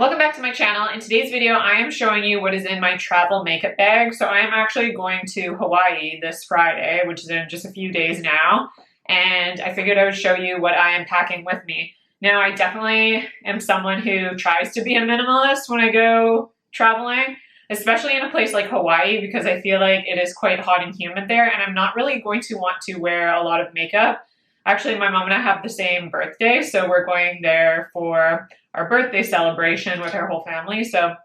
Welcome back to my channel. In today's video, I am showing you what is in my travel makeup bag. So I am actually going to Hawaii this Friday, which is in just a few days now. And I figured I would show you what I am packing with me. Now, I definitely am someone who tries to be a minimalist when I go traveling, especially in a place like Hawaii, because I feel like it is quite hot and humid there. And I'm not really going to want to wear a lot of makeup. Actually, my mom and I have the same birthday, so we're going there for our birthday celebration with our whole family, so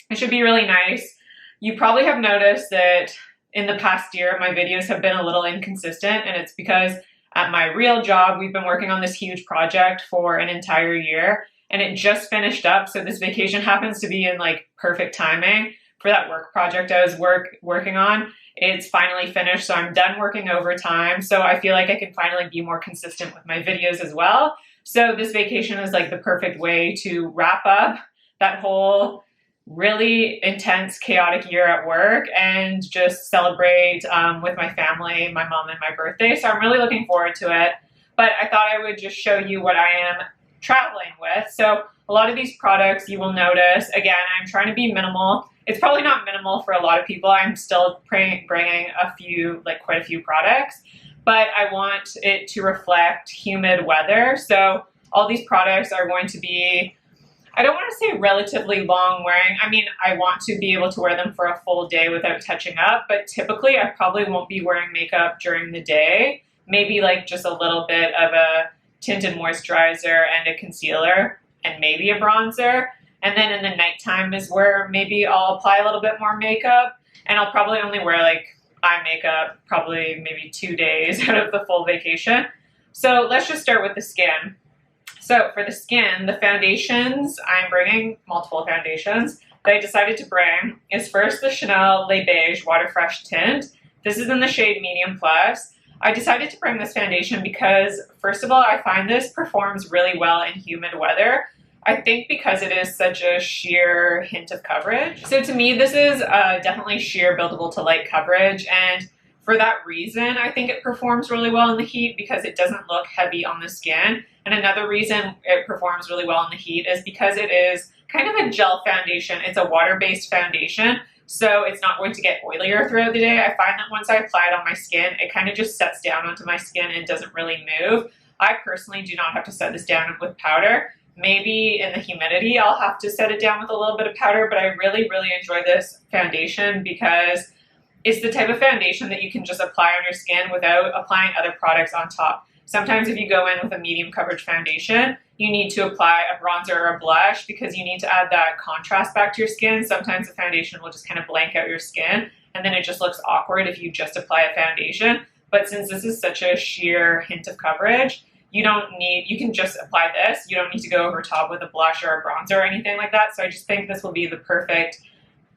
it should be really nice. You probably have noticed that in the past year, my videos have been a little inconsistent, and it's because at my real job, we've been working on this huge project for an entire year, and it just finished up, so this vacation happens to be in like perfect timing for that work project I was working on. It's finally finished, so I'm done working overtime. So I feel like I can finally be more consistent with my videos as well. So this vacation is like the perfect way to wrap up that whole really intense, chaotic year at work and just celebrate with my family, my mom, and my birthday. So I'm really looking forward to it. But I thought I would just show you what I am traveling with. So a lot of these products you will notice, again, I'm trying to be minimal. It's probably not minimal for a lot of people. I'm still bringing quite a few products, but I want it to reflect humid weather. So all these products are going to be, I don't want to say relatively long wearing. I mean, I want to be able to wear them for a full day without touching up, but typically I probably won't be wearing makeup during the day. Maybe like just a little bit of a tinted moisturizer and a concealer and maybe a bronzer. And then in the nighttime is where maybe I'll apply a little bit more makeup, and I'll probably only wear like eye makeup probably maybe 2 days out of the full vacation. So let's just start with the skin. So for the skin, the foundations, I'm bringing multiple foundations that I decided to bring is first the Chanel Le Beige Water Fresh Tint. This is in the shade Medium Plus. I decided to bring this foundation because, first of all, I find this performs really well in humid weather. I think because it is such a sheer hint of coverage. So to me, this is definitely sheer buildable to light coverage. And for that reason, I think it performs really well in the heat because it doesn't look heavy on the skin. And another reason it performs really well in the heat is because it is kind of a gel foundation. It's a water-based foundation, so it's not going to get oilier throughout the day. I find that once I apply it on my skin, it kind of just sets down onto my skin and doesn't really move. I personally do not have to set this down with powder. Maybe in the humidity, I'll have to set it down with a little bit of powder, but I really, really enjoy this foundation because it's the type of foundation that you can just apply on your skin without applying other products on top. Sometimes if you go in with a medium coverage foundation, you need to apply a bronzer or a blush because you need to add that contrast back to your skin. Sometimes the foundation will just kind of blank out your skin, and then it just looks awkward if you just apply a foundation. But since this is such a sheer hint of coverage, you can just apply this. You don't need to go over top with a blush or a bronzer or anything like that. So I just think this will be the perfect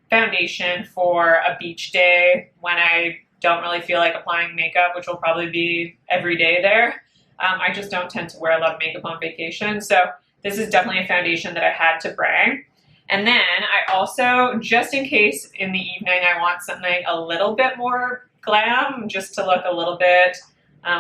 foundation for a beach day when I don't really feel like applying makeup, which will probably be every day there. I just don't tend to wear a lot of makeup on vacation. So this is definitely a foundation that I had to bring. And then I also, just in case in the evening I want something a little bit more glam, just to look a little bit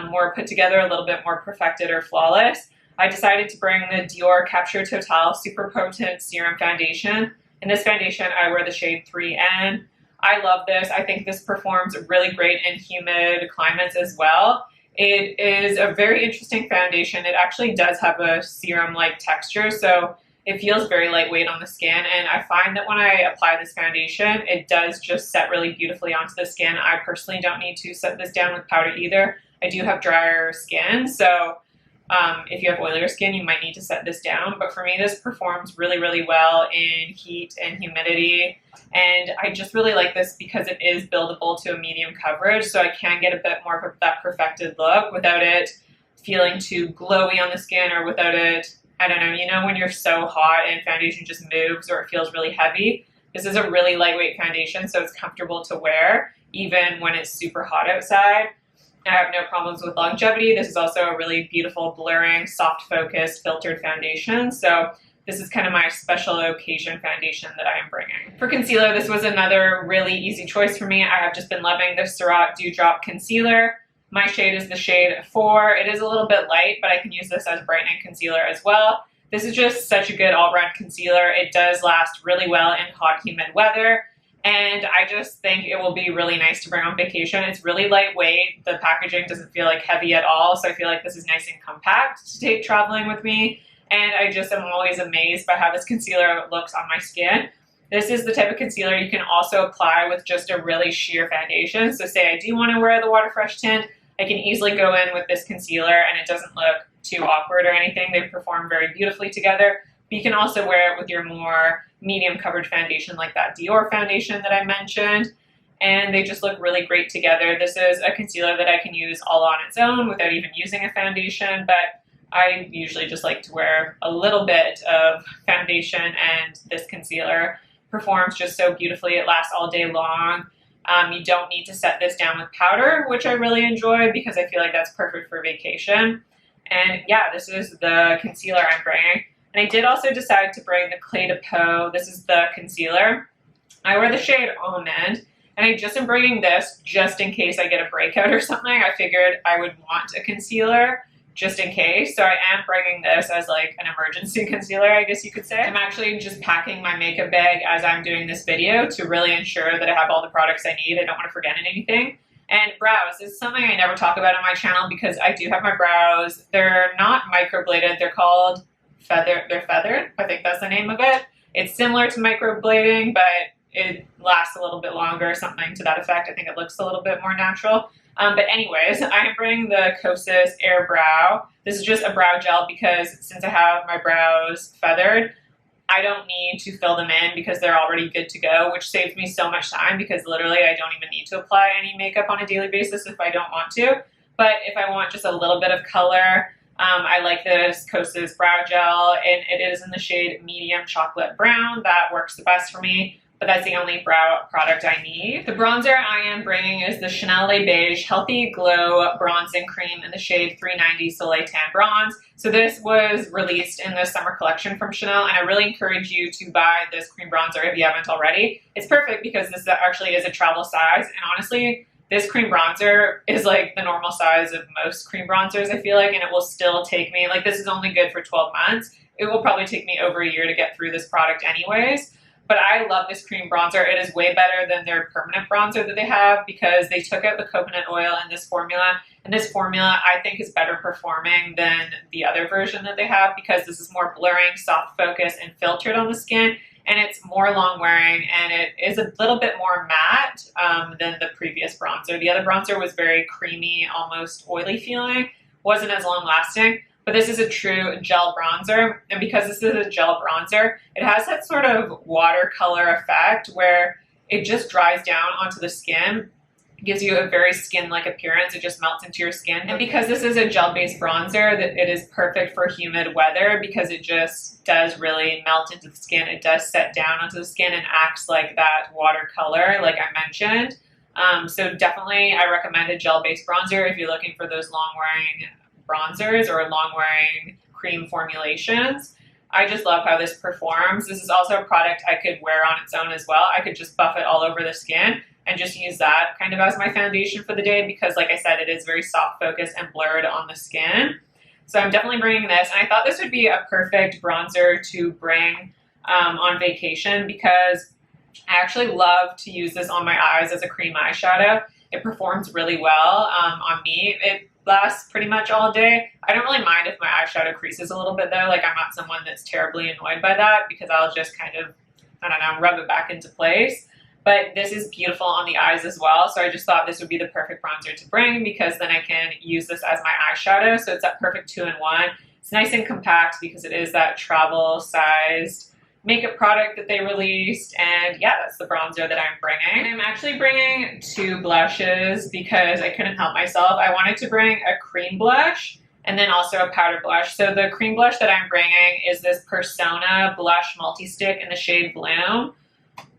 more put together, a little bit more perfected or flawless, I decided to bring the Dior Capture Totale Super Potent Serum Foundation. In this foundation, I wear the shade 3N. I love this. I think this performs really great in humid climates as well. It is a very interesting foundation. It actually does have a serum-like texture, so it feels very lightweight on the skin, and I find that when I apply this foundation, it does just set really beautifully onto the skin. I personally don't need to set this down with powder either. I do have drier skin, so if you have oilier skin, you might need to set this down. But for me, this performs really, really well in heat and humidity. And I just really like this because it is buildable to a medium coverage, so I can get a bit more of that perfected look without it feeling too glowy on the skin or without it, I don't know, you know when you're so hot and foundation just moves or it feels really heavy? This is a really lightweight foundation, so it's comfortable to wear even when it's super hot outside. I have no problems with longevity. This is also a really beautiful blurring, soft focus filtered foundation. So this is kind of my special occasion foundation that I am bringing. For concealer, this was another really easy choice for me. I have just been loving the Surratt Dewdrop Concealer. My shade is the shade 4. It is a little bit light, but I can use this as brightening concealer as well. This is just such a good all-around concealer. It does last really well in hot, humid weather. And I just think it will be really nice to bring on vacation. It's really lightweight. The packaging doesn't feel like heavy at all. So I feel like this is nice and compact to take traveling with me. And I just am always amazed by how this concealer looks on my skin. This is the type of concealer you can also apply with just a really sheer foundation. So say I do want to wear the Water Fresh tint, I can easily go in with this concealer and it doesn't look too awkward or anything. They perform very beautifully together. But you can also wear it with your more medium coverage foundation like that Dior foundation that I mentioned. And they just look really great together. This is a concealer that I can use all on its own without even using a foundation, but I usually just like to wear a little bit of foundation, and this concealer performs just so beautifully. It lasts all day long. You don't need to set this down with powder, which I really enjoy because I feel like that's perfect for vacation. And yeah, this is the concealer I'm bringing. And I did also decide to bring the Clé de Peau. This is the concealer. I wear the shade Almond, and I just am bringing this just in case I get a breakout or something. I figured I would want a concealer just in case. So I am bringing this as like an emergency concealer, I guess you could say. I'm actually just packing my makeup bag as I'm doing this video to really ensure that I have all the products I need. I don't want to forget anything. And brows, this is something I never talk about on my channel because I do have my brows. They're not microbladed. They're called they're feathered. I think that's the name of it. It's similar to microblading, but it lasts a little bit longer, something to that effect. I think it looks a little bit more natural. But anyways, I'm bringing the Kosas Air Brow. This is just a brow gel because since I have my brows feathered, I don't need to fill them in because they're already good to go, which saves me so much time because literally I don't even need to apply any makeup on a daily basis if I don't want to. But if I want just a little bit of color, I like this Kosas Brow Gel, and it is in the shade Medium Chocolate Brown. That works the best for me, but that's the only brow product I need. The bronzer I am bringing is the Chanel Le Beige Healthy Glow Bronzing Cream in the shade 390 Soleil Tan Bronze. So this was released in the summer collection from Chanel, and I really encourage you to buy this cream bronzer if you haven't already. It's perfect because this actually is a travel size, and honestly, this cream bronzer is like the normal size of most cream bronzers, I feel like, and it will still take me, like this is only good for 12 months. It will probably take me over a year to get through this product anyways. But I love this cream bronzer. It is way better than their permanent bronzer that they have because they took out the coconut oil in this formula. And this formula I think is better performing than the other version that they have because this is more blurring, soft focus, and filtered on the skin. And it's more long wearing, and it is a little bit more matte than the previous bronzer. The other bronzer was very creamy, almost oily feeling, wasn't as long lasting, but this is a true gel bronzer. And because this is a gel bronzer, it has that sort of watercolor effect where it just dries down onto the skin. It gives you a very skin-like appearance. It just melts into your skin. And because this is a gel-based bronzer, that it is perfect for humid weather because it just does really melt into the skin. It does set down onto the skin and acts like that watercolor, like I mentioned. So definitely I recommend a gel-based bronzer if you're looking for those long-wearing bronzers or long-wearing cream formulations. I just love how this performs. This is also a product I could wear on its own as well. I could just buff it all over the skin and just use that kind of as my foundation for the day because, like I said, it is very soft focused and blurred on the skin. So I'm definitely bringing this, and I thought this would be a perfect bronzer to bring on vacation because I actually love to use this on my eyes as a cream eyeshadow. It performs really well on me. It lasts pretty much all day. I don't really mind if my eyeshadow creases a little bit though. Like I'm not someone that's terribly annoyed by that because I'll just kind of, I don't know, rub it back into place. But this is beautiful on the eyes as well. So I just thought this would be the perfect bronzer to bring because then I can use this as my eyeshadow. So it's that perfect 2-in-1. It's nice and compact because it is that travel sized makeup product that they released. And yeah, that's the bronzer that I'm bringing. And I'm actually bringing 2 blushes because I couldn't help myself. I wanted to bring a cream blush and then also a powder blush. So the cream blush that I'm bringing is this Persona Blush Multi-Stick in the shade Bloom.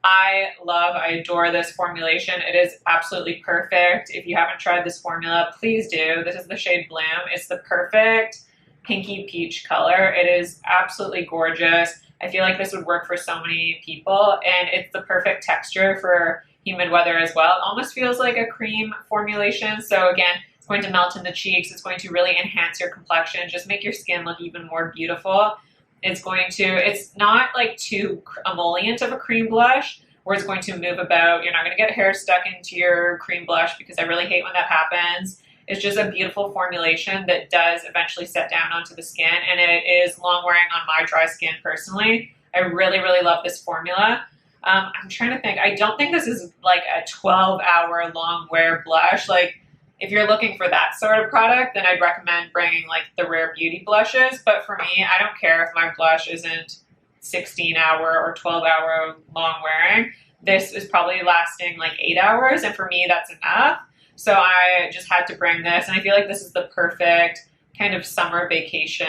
I adore this formulation. It is absolutely perfect. If you haven't tried this formula, please do. This is the shade Bloom. It's the perfect pinky peach color. It is absolutely gorgeous. I feel like this would work for so many people, and it's the perfect texture for humid weather as well. It almost feels like a cream formulation. So again, it's going to melt in the cheeks. It's going to really enhance your complexion, just make your skin look even more beautiful. It's it's not like too emollient of a cream blush where it's going to move about. You're not going to get hair stuck into your cream blush because I really hate when that happens. It's just a beautiful formulation that does eventually set down onto the skin, and it is long wearing on my dry skin personally. I really, really love this formula. I'm trying to think. I don't think this is like a 12-hour long wear blush. Like, if you're looking for that sort of product, then I'd recommend bringing like the Rare Beauty blushes. But for me, I don't care if my blush isn't 16-hour or 12-hour long wearing. This is probably lasting like 8 hours, and for me, that's enough. So I just had to bring this, and I feel like this is the perfect kind of summer vacation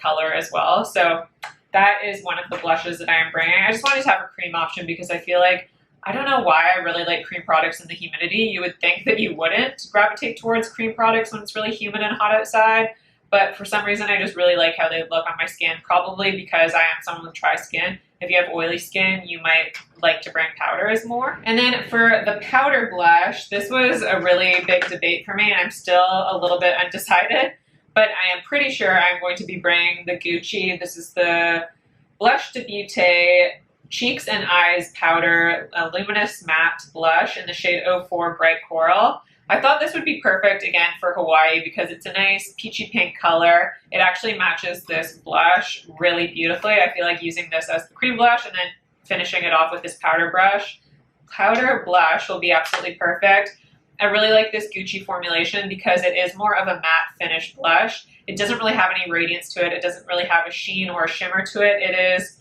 color as well. So that is one of the blushes that I am bringing. I just wanted to have a cream option because I feel like, I don't know why I really like cream products in the humidity. You would think that you wouldn't gravitate towards cream products when it's really humid and hot outside, but for some reason I just really like how they look on my skin, probably because I am someone with dry skin. If you have oily skin, you might like to bring powders more. And then for the powder blush, this was a really big debate for me, and I'm still a little bit undecided, but I am pretty sure I'm going to be bringing the Gucci. This is the Blush de Beauté Cheeks and Eyes Powder Luminous Matte Blush in the shade 04 Bright Coral. I thought this would be perfect again for Hawaii because it's a nice peachy pink color. It actually matches this blush really beautifully. I feel like using this as the cream blush and then finishing it off with this powder blush will be absolutely perfect. I really like this Gucci formulation because it is more of a matte finish blush. It doesn't really have any radiance to it. It doesn't really have a sheen or a shimmer to it. It is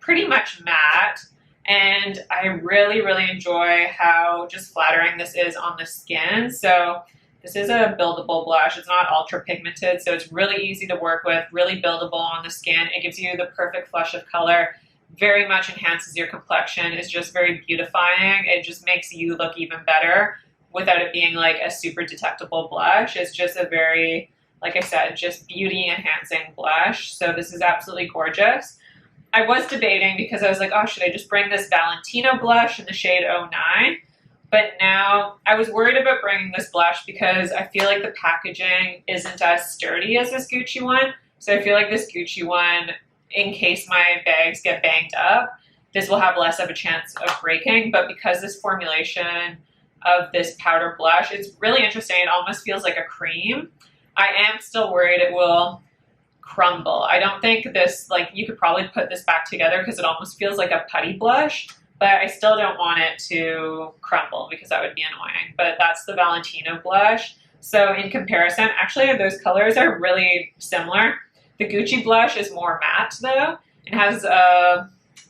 pretty much matte. And I really, really enjoy how just flattering this is on the skin. So this is a buildable blush. It's not ultra pigmented, so it's really easy to work with, really buildable on the skin. It gives you the perfect flush of color, very much enhances your complexion. It's just very beautifying. It just makes you look even better without it being like a super detectable blush. It's just a very, like I said, just beauty enhancing blush. So this is absolutely gorgeous. I was debating because I was like, oh, should I just bring this Valentino blush in the shade 09? But now I was worried about bringing this blush because I feel like the packaging isn't as sturdy as this Gucci one. So I feel like this Gucci one, in case my bags get banged up, this will have less of a chance of breaking. But because this formulation of this powder blush, it's really interesting. It almost feels like a cream. I am still worried it will crumble. I don't think this, like, you could probably put this back together because it almost feels like a putty blush, but I still don't want it to crumble because that would be annoying. But that's the Valentino blush. So in comparison, actually those colors are really similar. The Gucci blush is more matte though. It has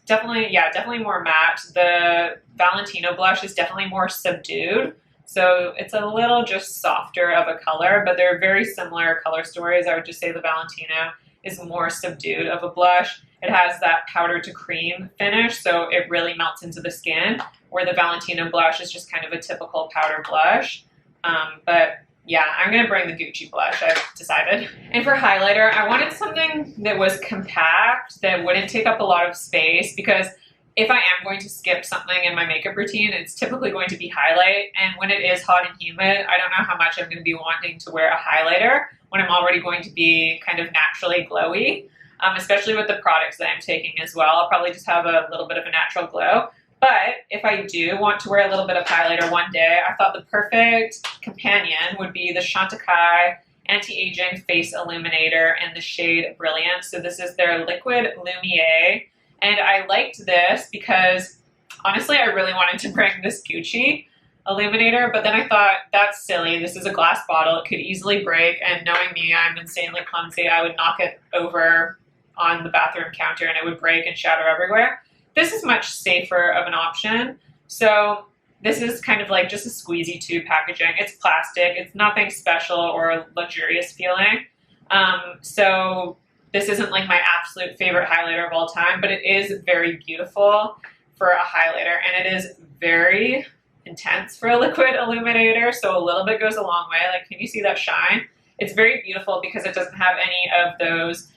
definitely more matte. The Valentino blush is definitely more subdued. So it's a little just softer of a color, but they're very similar color stories. I would just say the Valentino is more subdued of a blush. It has that powder to cream finish, so it really melts into the skin, where the Valentino blush is just kind of a typical powder blush. But yeah, I'm going to bring the Gucci blush, I've decided. And for highlighter, I wanted something that was compact, that wouldn't take up a lot of space, because if I am going to skip something in my makeup routine, it's typically going to be highlight. And when it is hot and humid, I don't know how much I'm going to be wanting to wear a highlighter when I'm already going to be kind of naturally glowy, especially with the products that I'm taking as well. I'll probably just have a little bit of a natural glow. But if I do want to wear a little bit of highlighter one day, I thought the perfect companion would be the Chantecaille Anti-Aging Face Illuminator in the shade Brilliance. So this is their Liquid Lumière. And I liked this because, honestly, I really wanted to bring this Gucci illuminator, but then I thought, that's silly. This is a glass bottle. It could easily break, and knowing me, I'm insanely clumsy. I would knock it over on the bathroom counter, and it would break and shatter everywhere. This is much safer of an option. So this is kind of like just a squeezy tube packaging. It's plastic. It's nothing special or luxurious feeling. So this isn't like my absolute favorite highlighter of all time, but it is very beautiful for a highlighter, and it is very intense for a liquid illuminator, so a little bit goes a long way. Like, can you see that shine? It's very beautiful because it doesn't have any of those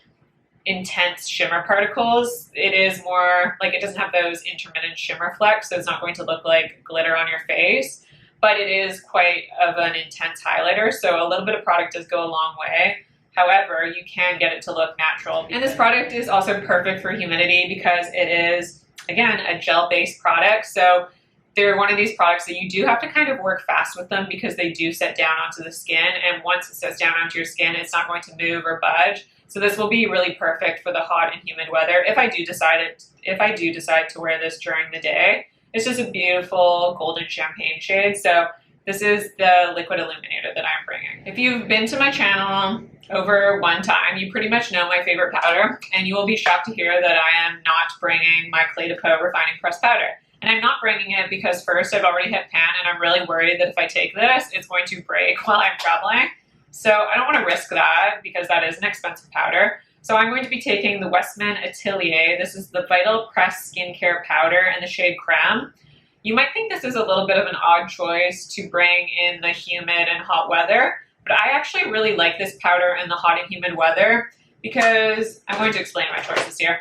intense shimmer particles. It is more like, it doesn't have those intermittent shimmer flecks, so it's not going to look like glitter on your face, but it is quite of an intense highlighter, so a little bit of product does go a long way. However, you can get it to look natural. And this product is also perfect for humidity because it is, again, a gel-based product. So they're one of these products that you do have to kind of work fast with them because they do set down onto the skin. And once it sets down onto your skin, it's not going to move or budge. So this will be really perfect for the hot and humid weather if I do decide to wear this during the day. It's just a beautiful golden champagne shade. So this is the liquid illuminator that I'm bringing. If you've been to my channel over one time, you pretty much know my favorite powder, and you will be shocked to hear that I am not bringing my Clé de Peau Refining Pressed Powder. And I'm not bringing it because first, I've already hit pan, and I'm really worried that if I take this, it's going to break while I'm traveling. So I don't want to risk that because that is an expensive powder. So I'm going to be taking the Westman Atelier. This is the Vital Press Skincare Powder in the shade Creme. You might think this is a little bit of an odd choice to bring in the humid and hot weather, but I actually really like this powder in the hot and humid weather because I'm going to explain my choices here.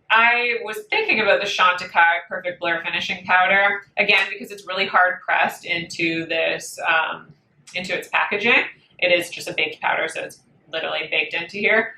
I was thinking about the Chantecaille Perfect Blur Finishing Powder, again, because it's really hard pressed into this, into its packaging. It is just a baked powder, so it's literally baked into here.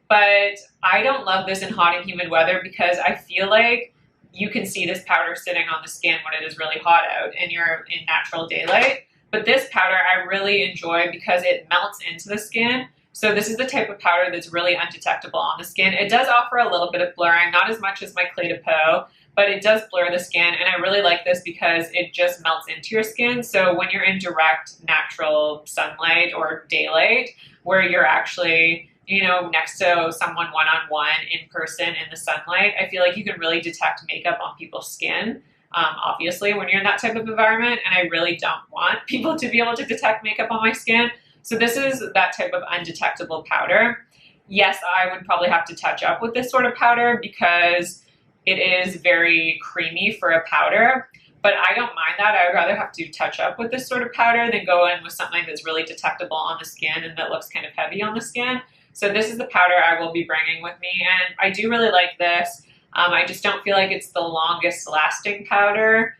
But I don't love this in hot and humid weather because I feel like you can see this powder sitting on the skin when it is really hot out and you're in natural daylight. But this powder I really enjoy because it melts into the skin. So this is the type of powder that's really undetectable on the skin. It does offer a little bit of blurring, not as much as my Clé de Peau, but it does blur the skin, and I really like this because it just melts into your skin. So when you're in direct natural sunlight or daylight, where you're actually, you know, next to someone one-on-one in person in the sunlight, I feel like you can really detect makeup on people's skin, obviously, when you're in that type of environment, and I really don't want people to be able to detect makeup on my skin. So this is that type of undetectable powder. Yes, I would probably have to touch up with this sort of powder because it is very creamy for a powder, but I don't mind that. I would rather have to touch up with this sort of powder than go in with something that's really detectable on the skin and that looks kind of heavy on the skin. So this is the powder I will be bringing with me, and I do really like this. I just don't feel like it's the longest lasting powder,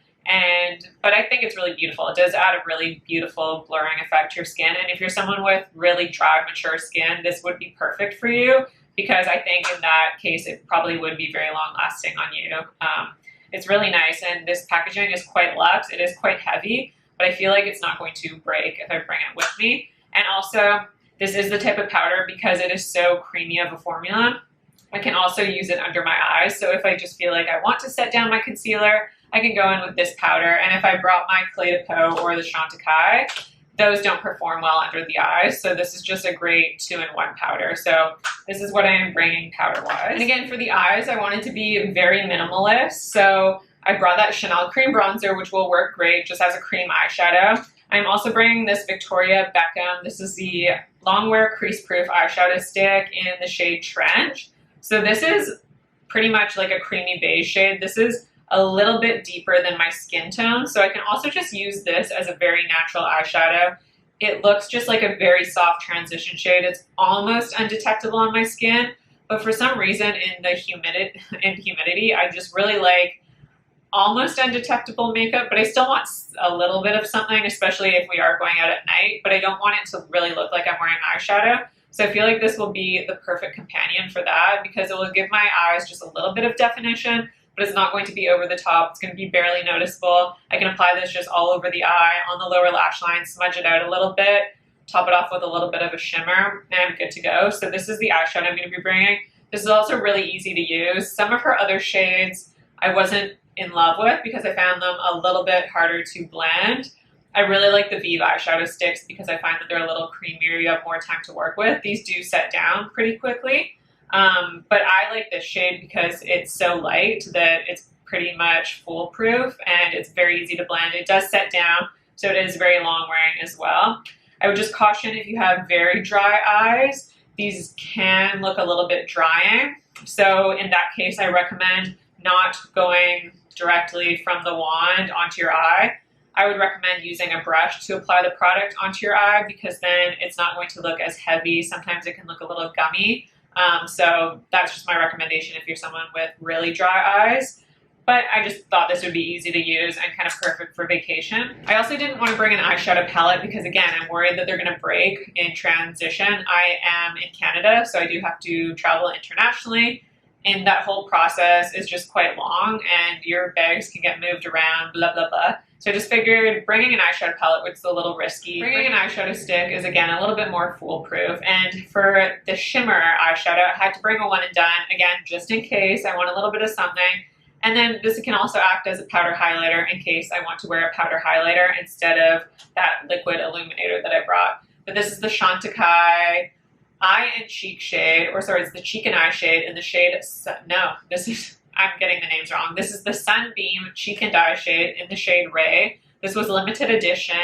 but I think it's really beautiful. It does add a really beautiful blurring effect to your skin, and if you're someone with really dry, mature skin, this would be perfect for you because I think in that case it probably would be very long lasting on you. It's really nice, and this packaging is quite luxe. It is quite heavy, but I feel like it's not going to break if I bring it with me. And also, this is the type of powder, because it is so creamy of a formula, I can also use it under my eyes. So if I just feel like I want to set down my concealer, I can go in with this powder. And if I brought my Clé de Peau or the Chantecaille, those don't perform well under the eyes. So this is just a great 2-in-1 powder. So this is what I am bringing powder-wise. And again, for the eyes, I wanted to be very minimalist. So I brought that Chanel cream bronzer, which will work great just as a cream eyeshadow. I'm also bringing this Victoria Beckham. This is the Longwear Crease Proof eyeshadow stick in the shade Trench. So this is pretty much like a creamy beige shade. This is a little bit deeper than my skin tone, so I can also just use this as a very natural eyeshadow. It looks just like a very soft transition shade. It's almost undetectable on my skin, but for some reason in humidity, I just really like almost undetectable makeup, but I still want a little bit of something, especially if we are going out at night, but I don't want it to really look like I'm wearing eyeshadow. So I feel like this will be the perfect companion for that because it will give my eyes just a little bit of definition, but it's not going to be over the top. It's going to be barely noticeable. I can apply this just all over the eye, on the lower lash line, smudge it out a little bit, top it off with a little bit of a shimmer, and I'm good to go. So this is the eyeshadow I'm going to be bringing. This is also really easy to use. Some of her other shades I wasn't in love with because I found them a little bit harder to blend. I really like the Vive eyeshadow sticks because I find that they're a little creamier. You have more time to work with. These do set down pretty quickly. But I like this shade because it's so light that it's pretty much foolproof and it's very easy to blend. It does set down, so it is very long wearing as well. I would just caution if you have very dry eyes, these can look a little bit drying. So in that case, I recommend not going directly from the wand onto your eye. I would recommend using a brush to apply the product onto your eye because then it's not going to look as heavy. Sometimes it can look a little gummy. So that's just my recommendation if you're someone with really dry eyes. but I just thought this would be easy to use and kind of perfect for vacation. I also didn't want to bring an eyeshadow palette because, again, I'm worried that they're going to break in transition. I am in Canada, so I do have to travel internationally, and that whole process is just quite long, and your bags can get moved around, blah, blah, blah. So I just figured bringing an eyeshadow palette was a little risky. Bringing an eyeshadow stick is, again, a little bit more foolproof. And for the Shimmer eyeshadow, I had to bring a one and done, again, just in case I want a little bit of something. And then this can also act as a powder highlighter in case I want to wear a powder highlighter instead of that liquid illuminator that I brought. But this is the Chantecaille Eye and Cheek shade, or sorry, it's the Cheek and Eye shade in the shade, no, this is, I'm getting the names wrong. This is the Sunbeam Cheek and Eye shade in the shade Ray. This was limited edition.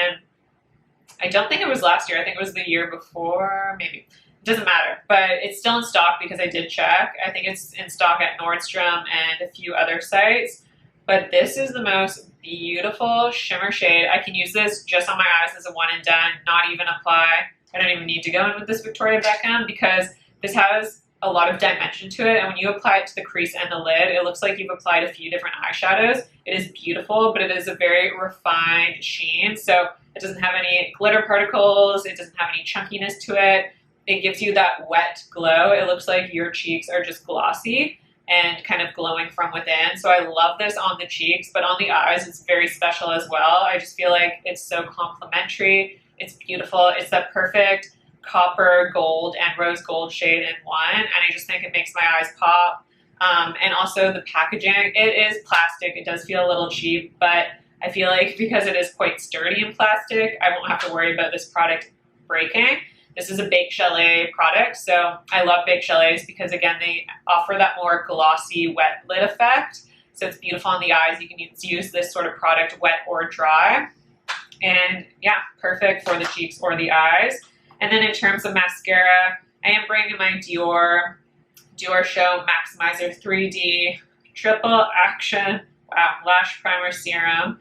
I don't think it was last year. I think it was the year before, maybe. It doesn't matter, but it's still in stock because I did check. I think it's in stock at Nordstrom and a few other sites. But this is the most beautiful shimmer shade. I can use this just on my eyes as a one and done, not even apply. I don't even need to go in with this Victoria Beckham because this has a lot of dimension to it, and when you apply it to the crease and the lid, it looks like you've applied a few different eyeshadows. It is beautiful, but it is a very refined sheen, so it doesn't have any glitter particles, it doesn't have any chunkiness to it. It gives you that wet glow. It looks like your cheeks are just glossy and kind of glowing from within. So I love this on the cheeks, but on the eyes, it's very special as well. I just feel like it's so complimentary. It's beautiful. It's that perfect copper gold and rose gold shade in one, and I just think it makes my eyes pop. And also the packaging, it is plastic. It does feel a little cheap, but I feel like because it is quite sturdy in plastic, I won't have to worry about this product breaking. This is a Baked Chalet product, so I love Baked Chalets because, again, they offer that more glossy wet lid effect. So it's beautiful on the eyes. You can use this sort of product wet or dry. And yeah, perfect for the cheeks or the eyes. And then in terms of mascara, I am bringing my Dior Show Maximizer 3D Triple Action Lash Primer Serum.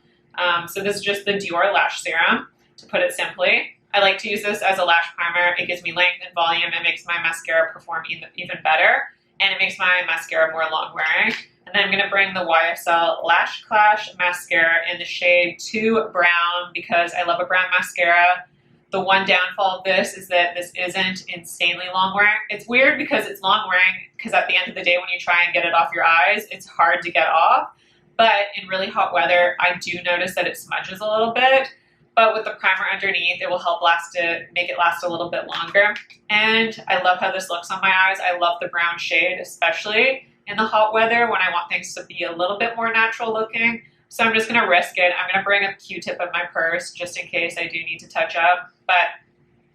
So this is just the Dior Lash Serum, to put it simply. I like to use this as a lash primer. It gives me length and volume. It makes my mascara perform even better. And it makes my mascara more long wearing. And then I'm going to bring the YSL Lash Clash Mascara in the shade 2 Brown because I love a brown mascara. The one downfall of this is that this isn't insanely long wearing. It's weird because it's long wearing because at the end of the day when you try and get it off your eyes, it's hard to get off. But in really hot weather, I do notice that it smudges a little bit. But with the primer underneath, it will help make it last a little bit longer. And I love how this looks on my eyes. I love the brown shade, especially in the hot weather when I want things to be a little bit more natural looking. So I'm just gonna risk it. I'm gonna bring a Q-tip in my purse just in case I do need to touch up. But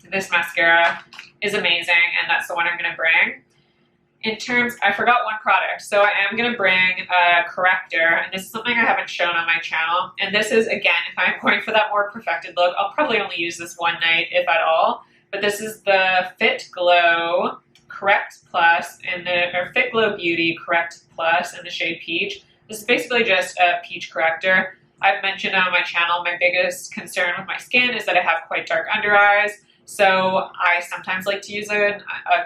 this mascara is amazing, and that's the one I'm gonna bring. In terms, I forgot one product. So I am gonna bring a corrector, and this is something I haven't shown on my channel. And this is, again, if I'm going for that more perfected look, I'll probably only use this one night, if at all. But this is the Fit Glow Correct Plus, or Fit Glow Beauty Correct Plus in the shade Peach. This is basically just a peach corrector. I've mentioned on my channel, my biggest concern with my skin is that I have quite dark under eyes. So I sometimes like to use a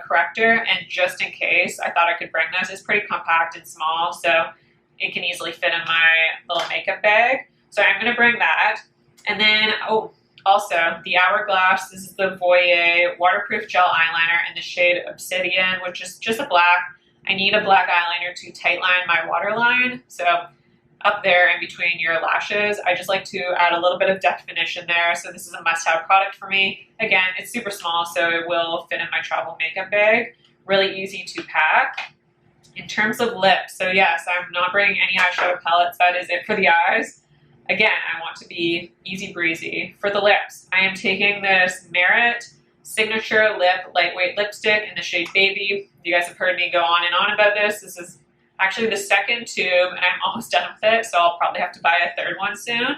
corrector, and just in case, I thought I could bring this. It's pretty compact and small, so it can easily fit in my little makeup bag. So I'm going to bring that. And then, also the Hourglass. This is the Voyeur Waterproof Gel Eyeliner in the shade Obsidian, which is just a black. I need a black eyeliner to tightline my waterline. So up there in between your lashes, I just like to add a little bit of definition there. So this is a must-have product for me. Again, it's super small, so it will fit in my travel makeup bag. Really easy to pack. In terms of lips, so yes, I'm not bringing any eyeshadow palettes. That is it for the eyes. Again, I want to be easy breezy. For the lips, I am taking this Merit Signature Lip Lightweight Lipstick in the shade Baby. You guys have heard me go on and on about this. This is actually the second tube, and I'm almost done with it, so I'll probably have to buy a third one soon.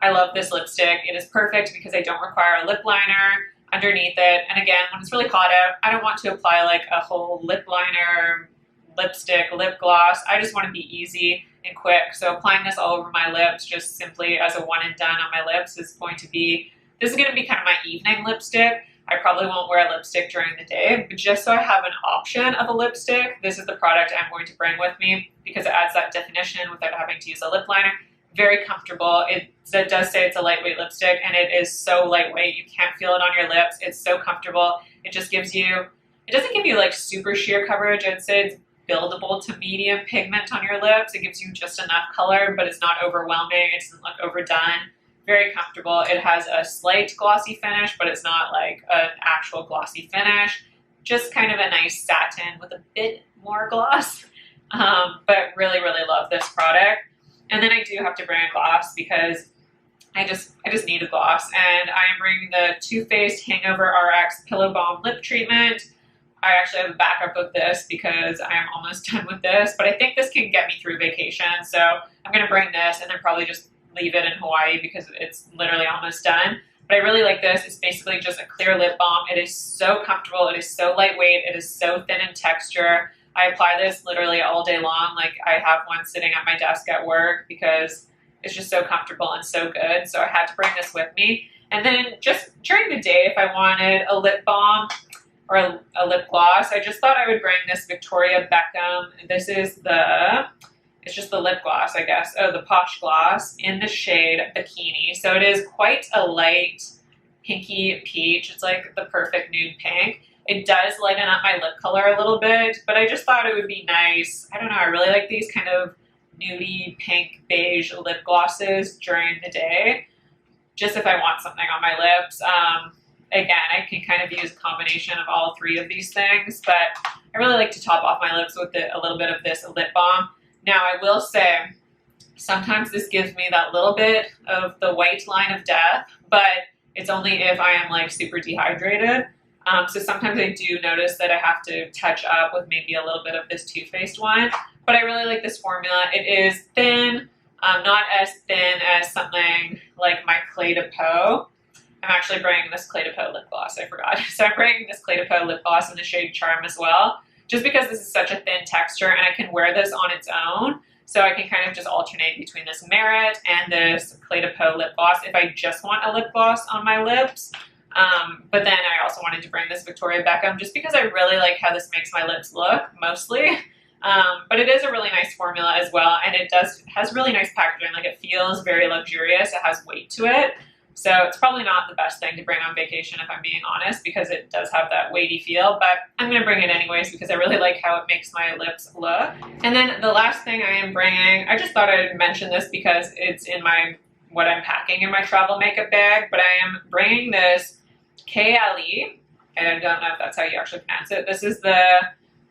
I love this lipstick. It is perfect because I don't require a lip liner underneath it. And again, when it's really hot out, I don't want to apply like a whole lip liner, lipstick, lip gloss. I just want to be easy and quick. So applying this all over my lips just simply as a one and done on my lips is going to be kind of my evening lipstick. I probably won't wear a lipstick during the day, but just so I have an option of a lipstick, this is the product I'm going to bring with me because it adds that definition without having to use a lip liner. Very comfortable. It does say it's a lightweight lipstick, and it is so lightweight. You can't feel it on your lips. It's so comfortable. It just gives you, it doesn't give you like super sheer coverage. I'd say it's buildable to medium pigment on your lips. It gives you just enough color, but it's not overwhelming. It doesn't look overdone. Very comfortable. It has a slight glossy finish, but it's not like an actual glossy finish. Just kind of a nice satin with a bit more gloss. But really, really love this product. And then I do have to bring a gloss because I just need a gloss. And I am bringing the Too Faced Hangover RX Pillow Balm Lip Treatment. I actually have a backup of this because I am almost done with this, but I think this can get me through vacation. So I'm going to bring this and then probably just leave it in Hawaii because it's literally almost done. But I really like this. It's basically just a clear lip balm. It is so comfortable. It is so lightweight. It is so thin in texture. I apply this literally all day long. Like I have one sitting at my desk at work because it's just so comfortable and so good. So I had to bring this with me. And then just during the day, if I wanted a lip balm or a lip gloss, I just thought I would bring this Victoria Beckham. This is it's just the lip gloss, I guess. Oh, the Posh Gloss in the shade Bikini. So it is quite a light pinky peach. It's like the perfect nude pink. It does lighten up my lip color a little bit, but I just thought it would be nice. I don't know, I really like these kind of nudie pink beige lip glosses during the day, just if I want something on my lips. Again, I can kind of use a combination of all three of these things, but I really like to top off my lips with a little bit of this lip balm. Now, I will say, sometimes this gives me that little bit of the white line of death, but it's only if I am like super dehydrated. So sometimes I do notice that I have to touch up with maybe a little bit of this Too Faced one, but I really like this formula. It is thin, not as thin as something like my Clé de Peau. I'm actually bringing this Clé de Peau lip gloss, I forgot. So I'm bringing this Clé de Peau lip gloss in the shade Charm as well, just because this is such a thin texture and I can wear this on its own. So I can kind of just alternate between this Merit and this Clé de Peau lip gloss if I just want a lip gloss on my lips. But then I also wanted to bring this Victoria Beckham just because I really like how this makes my lips look, mostly. But it is a really nice formula as well, and it has really nice packaging. Like, it feels very luxurious. It has weight to it. So it's probably not the best thing to bring on vacation, if I'm being honest, because it does have that weighty feel, but I'm going to bring it anyways because I really like how it makes my lips look. And then the last thing I am bringing, I just thought I'd mention this because it's in what I'm packing in my travel makeup bag, but I am bringing this KLE, and I don't know if that's how you actually pronounce it. This is the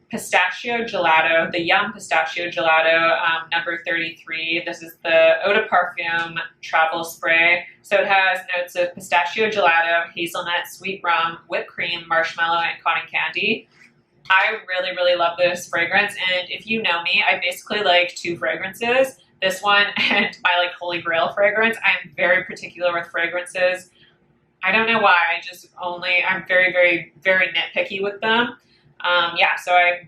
Pistachio Gelato, the Yum Pistachio Gelato, number 33. This is the Eau de Parfum Travel Spray. So it has notes of pistachio gelato, hazelnut, sweet rum, whipped cream, marshmallow, and cotton candy. I really, really love this fragrance, and if you know me, I basically like two fragrances. This one and my like Holy Grail fragrance. I'm very particular with fragrances. I don't know why, I'm very, very, very nitpicky with them. Yeah, so I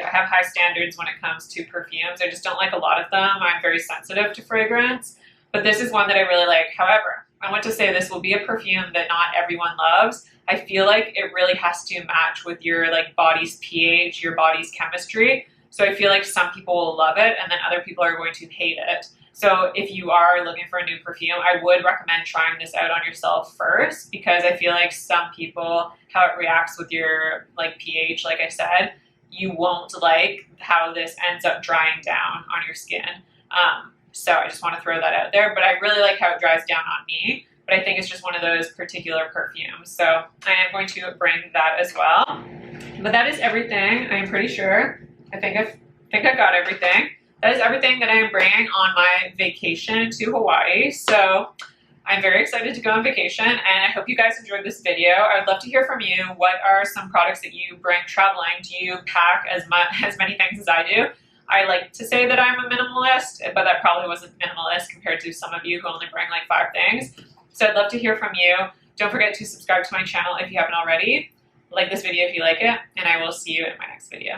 have high standards when it comes to perfumes. I just don't like a lot of them. I'm very sensitive to fragrance, but this is one that I really like. However, I want to say this will be a perfume that not everyone loves. I feel like it really has to match with your like body's pH, your body's chemistry. So I feel like some people will love it and then other people are going to hate it. So if you are looking for a new perfume, I would recommend trying this out on yourself first, because I feel like some people, how it reacts with your like pH, like I said, you won't like how this ends up drying down on your skin. So I just want to throw that out there, but I really like how it dries down on me, but I think it's just one of those particular perfumes. So I am going to bring that as well. But that is everything, I'm pretty sure. I think I got everything. That is everything that I am bringing on my vacation to Hawaii. So I'm very excited to go on vacation, and I hope you guys enjoyed this video. I would love to hear from you. What are some products that you bring traveling? Do you pack as many things as I do? I like to say that I'm a minimalist, but that probably wasn't minimalist compared to some of you who only bring like 5 things. So I'd love to hear from you. Don't forget to subscribe to my channel if you haven't already. Like this video if you like it, and I will see you in my next video.